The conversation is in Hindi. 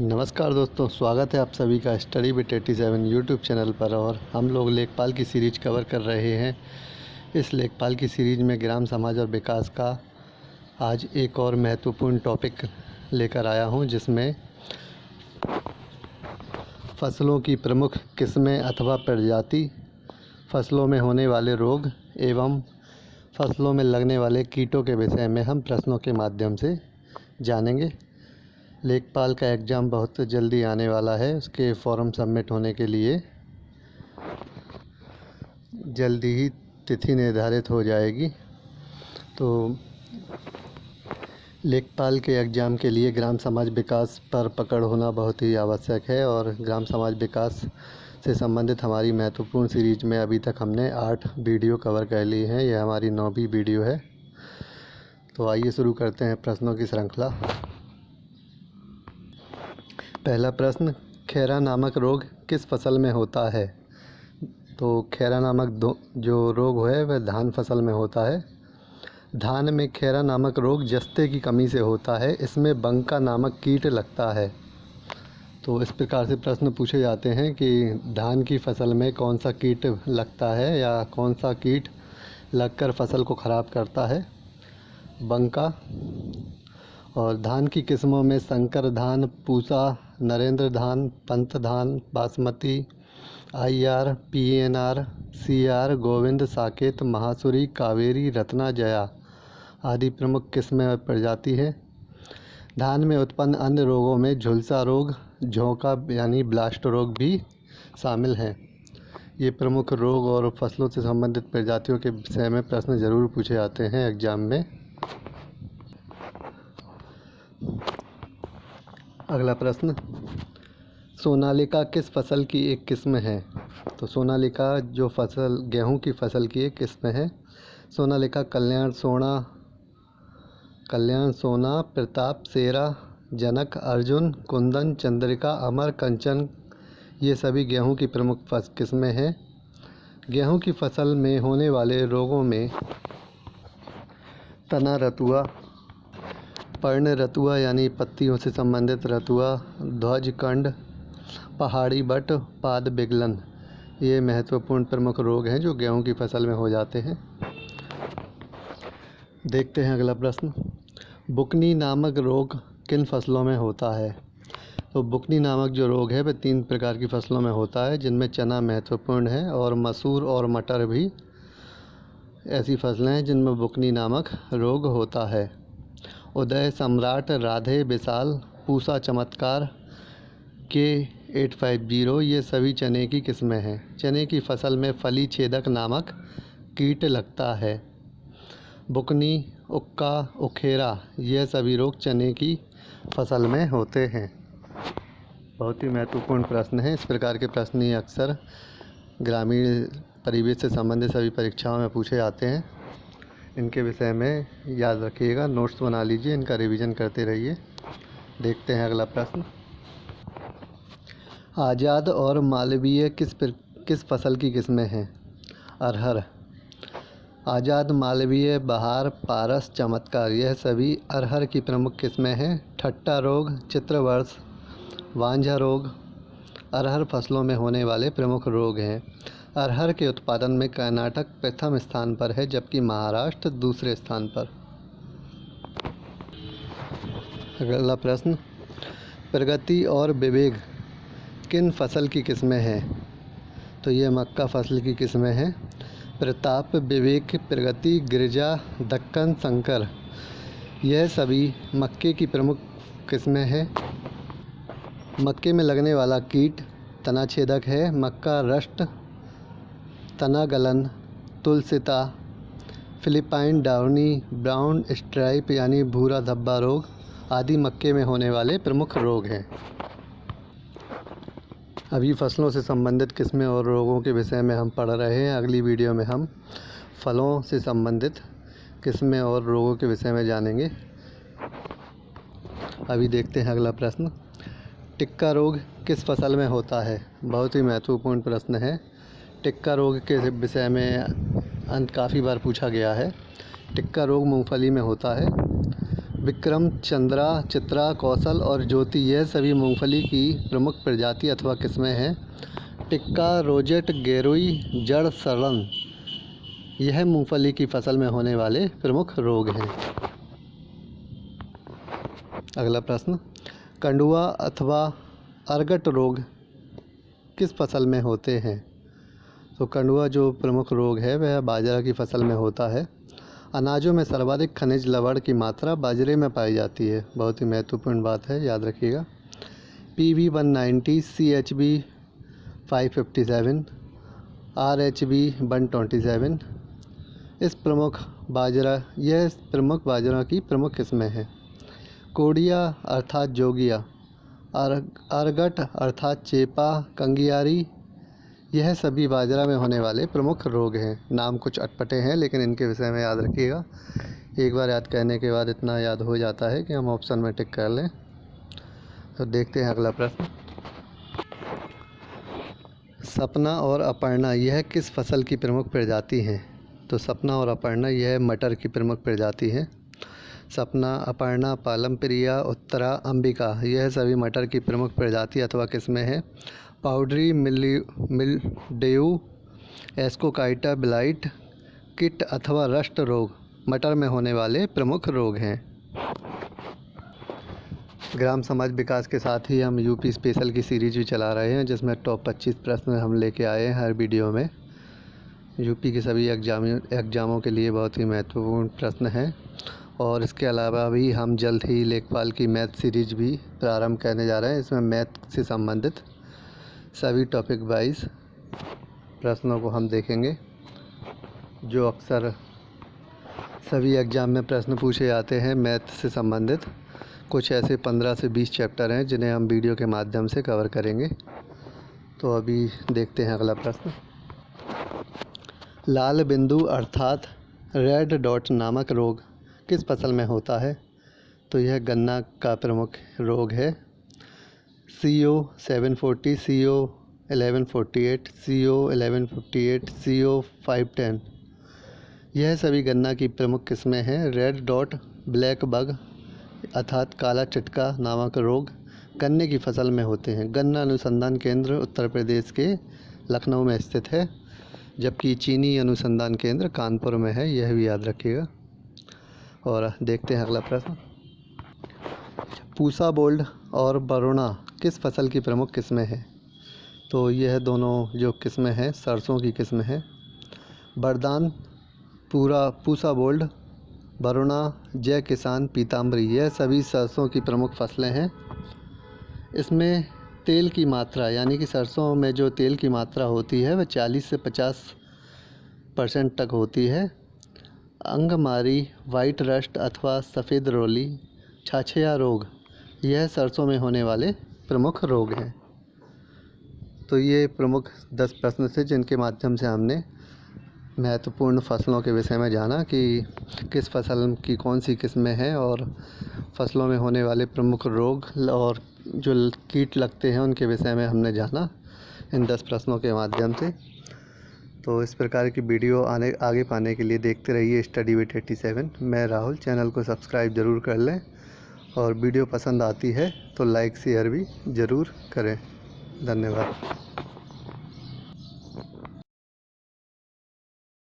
नमस्कार दोस्तों, स्वागत है आप सभी का स्टडी विद 87 यूट्यूब चैनल पर। और हम लोग लेखपाल की सीरीज कवर कर रहे हैं। इस लेखपाल की सीरीज में ग्राम समाज और विकास का आज एक और महत्वपूर्ण टॉपिक लेकर आया हूं, जिसमें फसलों की प्रमुख किस्में अथवा प्रजाति, फसलों में होने वाले रोग एवं फसलों में लगने वाले कीटों के विषय में हम प्रश्नों के माध्यम से जानेंगे। लेखपाल का एग्ज़ाम बहुत जल्दी आने वाला है। उसके फॉर्म सबमिट होने के लिए जल्दी ही तिथि निर्धारित हो जाएगी। तो लेखपाल के एग्ज़ाम के लिए ग्राम समाज विकास पर पकड़ होना बहुत ही आवश्यक है। और ग्राम समाज विकास से संबंधित हमारी महत्वपूर्ण सीरीज में अभी तक हमने 8 वीडियो कवर कर ली हैं। यह हमारी 9वीं वीडियो है। तो आइए शुरू करते हैं प्रश्नों की श्रृंखला। पहला प्रश्न, खैरा नामक रोग किस फसल में होता है? तो खैरा नामक जो रोग है वह धान फसल में होता है। धान में खैरा नामक रोग जस्ते की कमी से होता है। इसमें बंका नामक कीट लगता है। तो इस प्रकार से प्रश्न पूछे जाते हैं कि धान की फसल में कौन सा कीट लगता है या कौन सा कीट लगकर फसल को ख़राब करता है? बंका। और धान की किस्मों में संकर धान, पूसा, नरेंद्र धान, पंत धान, basmati, IR, PNR, CR, Govind, Saket, महासुरी, Kaveri, Ratna, Jaya आदि प्रमुख किस्में और प्रजाति है। धान में उत्पन्न अन्य रोगों में झुलसा रोग, झोंका यानी ब्लास्ट रोग भी शामिल हैं। ये प्रमुख रोग और फसलों से संबंधित प्रजातियों के विषय में प्रश्न ज़रूर पूछे जाते हैं एग्ज़ाम में। अगला प्रश्न, सोनालिका किस फसल की एक किस्म है? तो सोनालिका जो फसल गेहूं की फसल की एक किस्म है। सोनालिका कल्याण सोना, प्रताप, शेरा, जनक, अर्जुन, कुंदन, चंद्रिका, अमर, कंचन ये सभी गेहूं की प्रमुख किस्में हैं। गेहूं की फसल में होने वाले रोगों में तना रतुआ, पर्ण रतुआ यानी पत्तियों से संबंधित रतुआ, ध्वज कंड, पहाड़ी बट, पाद विगलन ये महत्वपूर्ण प्रमुख रोग हैं जो गेहूं की फसल में हो जाते हैं। देखते हैं अगला प्रश्न, बुकनी नामक रोग किन फसलों में होता है? तो बुकनी नामक जो रोग है वह 3 प्रकार की फसलों में होता है, जिनमें चना महत्वपूर्ण है और मसूर और मटर भी ऐसी फसलें हैं जिनमें बुकनी नामक रोग होता है। उदय, सम्राट, राधे, विशाल, पूसा, चमत्कार, K850 ये सभी चने की किस्में हैं। चने की फसल में फली छेदक नामक कीट लगता है। बुकनी, उक्का, उखेरा यह सभी रोग चने की फसल में होते हैं। बहुत ही महत्वपूर्ण प्रश्न है। इस प्रकार के प्रश्न ही अक्सर ग्रामीण परिवेश से संबंधित सभी परीक्षाओं में पूछे जाते हैं। इनके विषय में याद रखिएगा, नोट्स बना लीजिए, इनका रिवीजन करते रहिए। देखते हैं अगला प्रश्न, आज़ाद और मालवीय किस फसल की किस्में हैं? अरहर। आज़ाद, मालवीय, बहार, पारस, चमत्कार यह सभी अरहर की प्रमुख किस्में हैं। ठट्टा रोग, चित्रवर्ष, वांझा रोग अरहर फसलों में होने वाले प्रमुख रोग हैं। अरहर के उत्पादन में कर्नाटक प्रथम स्थान पर है, जबकि महाराष्ट्र दूसरे स्थान पर। अगला प्रश्न, प्रगति और विवेक किन फसल की किस्में हैं? तो ये मक्का फसल की किस्में हैं। प्रताप, विवेक, प्रगति, गिरिजा, दक्कन, शंकर यह सभी मक्के की प्रमुख किस्में हैं। मक्के में लगने वाला कीट तना छेदक है। मक्का रस्ट, तना गलन, तुलसिता, फिलिपाइन डाउनी, ब्राउन स्ट्राइप यानी भूरा धब्बा रोग आदि मक्के में होने वाले प्रमुख रोग हैं। अभी फसलों से संबंधित किस्में और रोगों के विषय में हम पढ़ रहे हैं। अगली वीडियो में हम फलों से संबंधित किस्में और रोगों के विषय में जानेंगे। अभी देखते हैं अगला प्रश्न, टिक्का रोग किस फसल में होता है? बहुत ही महत्वपूर्ण प्रश्न है। टिक्का रोग के विषय में काफ़ी बार पूछा गया है। टिक्का रोग मूंगफली में होता है। विक्रम, चंद्रा, चित्रा, कौशल और ज्योति यह सभी मूंगफली की प्रमुख प्रजाति अथवा किस्में हैं। टिक्का, रोजेट, गेरुई, जड़ सड़न यह मूंगफली की फसल में होने वाले प्रमुख रोग हैं। अगला प्रश्न, कंडुआ अथवा अरगट रोग किस फसल में होते हैं? तो कंडुआ जो प्रमुख रोग है वह बाजरा की फसल में होता है। अनाजों में सर्वाधिक खनिज लवण की मात्रा बाजरे में पाई जाती है। बहुत ही महत्वपूर्ण बात है, याद रखिएगा। PB 190, CHB 557, RHB 127 यह प्रमुख बाजरा की प्रमुख किस्में हैं। कोडिया अर्थात जोगिया, अरगट अर्थात चेपा, कंगियारी यह सभी बाजरा में होने वाले प्रमुख रोग हैं। नाम कुछ अटपटे हैं लेकिन इनके विषय में याद रखिएगा। एक बार याद करने के बाद इतना याद हो जाता है कि हम ऑप्शन में टिक कर लें। तो देखते हैं अगला प्रश्न, सपना और अपर्णा यह किस फसल की प्रमुख प्रजाति हैं? तो सपना और अपर्णा यह मटर की प्रमुख प्रजाति है। सपना, अपर्णा, पालम प्रिया, उत्तरा, अंबिका यह सभी मटर की प्रमुख प्रजाति अथवा किस्में हैं। Powdery mildew, ascochyta blight, kit अथवा रस्ट रोग मटर में होने वाले प्रमुख रोग हैं। ग्राम समाज विकास के साथ ही हम यूपी स्पेशल की सीरीज भी चला रहे हैं, जिसमें टॉप 25 प्रश्न हम लेके आए हैं हर वीडियो में। यूपी के सभी एग्ज़ामों के लिए बहुत ही महत्वपूर्ण प्रश्न हैं। और इसके अलावा भी हम जल्द ही लेखपाल की मैथ सीरीज भी प्रारंभ करने जा रहे हैं। इसमें मैथ से संबंधित सभी टॉपिक वाइज प्रश्नों को हम देखेंगे, जो अक्सर सभी एग्ज़ाम में प्रश्न पूछे जाते हैं मैथ से संबंधित। कुछ ऐसे 15 से 20 चैप्टर हैं जिन्हें हम वीडियो के माध्यम से कवर करेंगे। तो अभी देखते हैं अगला प्रश्न, लाल बिंदु अर्थात रेड डॉट नामक रोग किस फसल में होता है? तो यह गन्ना का प्रमुख रोग है। CO 740, CO 1148, CO 1158, CO 510 यह सभी गन्ना की प्रमुख किस्में हैं। रेड डॉट ब्लैक बग अर्थात काला चिटका नामक रोग गन्ने की फसल में होते हैं। गन्ना अनुसंधान केंद्र उत्तर प्रदेश के लखनऊ में स्थित है, जबकि चीनी अनुसंधान केंद्र कानपुर में है, यह भी याद रखिएगा। और देखते हैं अगला प्रश्न, पूसा बोल्ड और बरुणा किस फसल की प्रमुख किस्में हैं? तो यह दोनों जो किस्में हैं सरसों की किस्में हैं। बरदान, पूसा बोल्ड, बरुणा, जय किसान, पीताम्बरी यह सभी सरसों की प्रमुख फसलें हैं। इसमें तेल की मात्रा यानी कि सरसों में जो तेल की मात्रा होती है वह 40 से 50% तक होती है। अंगमारी, वाइट रस्ट अथवा सफ़ेद रोली, छाछिया रोग यह सरसों में होने वाले प्रमुख रोग हैं। तो ये प्रमुख 10 प्रश्न थे जिनके माध्यम से हमने महत्वपूर्ण फसलों के विषय में जाना कि किस फसल की कौन सी किस्में हैं और फसलों में होने वाले प्रमुख रोग और जो कीट लगते हैं उनके विषय में हमने जाना इन 10 प्रश्नों के माध्यम से। तो इस प्रकार की वीडियो आगे पाने के लिए देखते रहिए स्टडी विद 87। मैं राहुल, चैनल को सब्सक्राइब ज़रूर कर लें और वीडियो पसंद आती है तो लाइक शेयर भी ज़रूर करें। धन्यवाद।